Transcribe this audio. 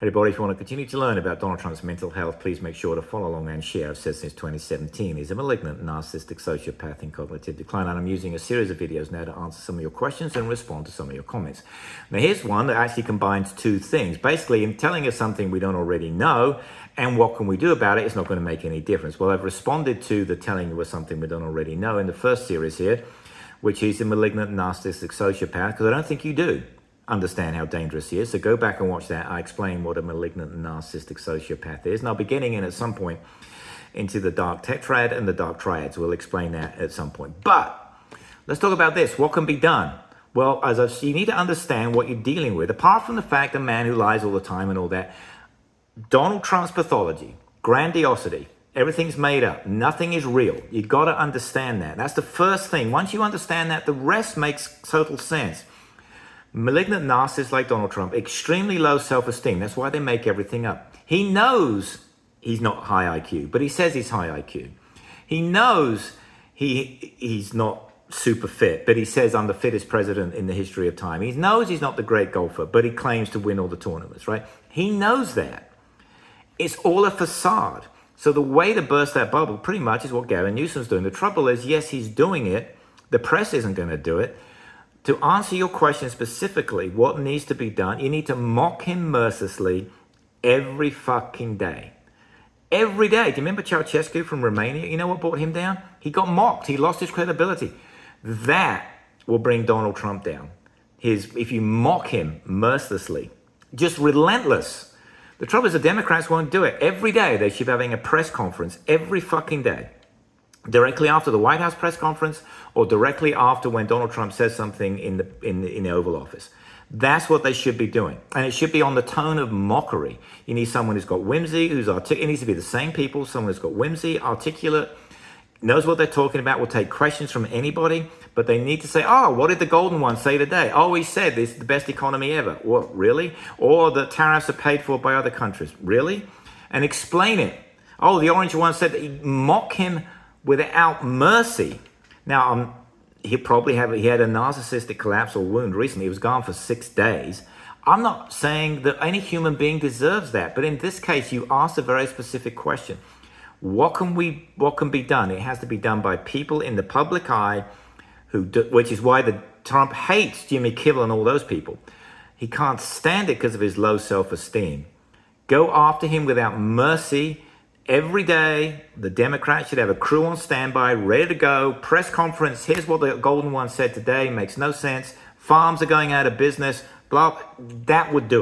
Everybody, if you want to continue to learn about Donald Trump's mental health, please make sure to follow along and share. I've said since 2017, he's a malignant, narcissistic sociopath in cognitive decline, and I'm using a series of videos now to answer some of your questions and respond to some of your comments. Now, here's one that actually combines two things. Basically, in telling us something we don't already know, and what can we do about it, it's not going to make any difference. Well, I've responded to the telling us something we don't already know in the first series here, which is a malignant, narcissistic sociopath, because I don't think you do understand how dangerous he is. So go back and watch that. I explain what a malignant narcissistic sociopath is. And I'll be getting in at some point into the dark tetrad and the dark triads. We'll explain that at some point. But let's talk about this. What can be done? Well, you need to understand what you're dealing with. Apart from the fact a man who lies all the time and all that, Donald Trump's pathology, grandiosity, everything's made up. Nothing is real. You've got to understand that. That's the first thing. Once you understand that, the rest makes total sense. Malignant narcissists like Donald Trump, extremely low self-esteem. That's why they make everything up. He knows he's not high IQ, but he says he's high IQ. He knows he's not super fit, but he says I'm the fittest president in the history of time. He knows he's not the great golfer, but he claims to win all the tournaments, right? He knows that. It's all a facade. So the way to burst that bubble pretty much is what Gavin Newsom's doing. The trouble is, yes, he's doing it. The press isn't going to do it. To answer your question specifically, what needs to be done, you need to mock him mercilessly every fucking day. Every day. Do you remember Ceausescu from Romania? You know what brought him down? He got mocked. He lost his credibility. That will bring Donald Trump down. If you mock him mercilessly, just relentless. The trouble is the Democrats won't do it. Every day they should be having a press conference every fucking day. Directly after the White House press conference or directly after when Donald Trump says something in the Oval Office. That's what they should be doing. And it should be on the tone of mockery. You need someone who's got whimsy, who's articulate. It needs to be the same people, someone who's got whimsy, articulate, knows what they're talking about, will take questions from anybody, but they need to say, oh, what did the golden one say today? Oh, he said this is the best economy ever. What, really? Or the tariffs are paid for by other countries. Really? And explain it. Oh, the orange one said that. Mock him without mercy. Now, he had a narcissistic collapse or wound recently. He was gone for 6 days. I'm not saying that any human being deserves that, but in this case, you asked a very specific question. What can be done? It has to be done by people in the public eye, which is why Trump hates Jimmy Kimmel and all those people. He can't stand it because of his low self-esteem. Go after him without mercy. Every day, the Democrats should have a crew on standby, ready to go. Press conference, here's what the golden one said today, makes no sense. Farms are going out of business, blah, that would do it.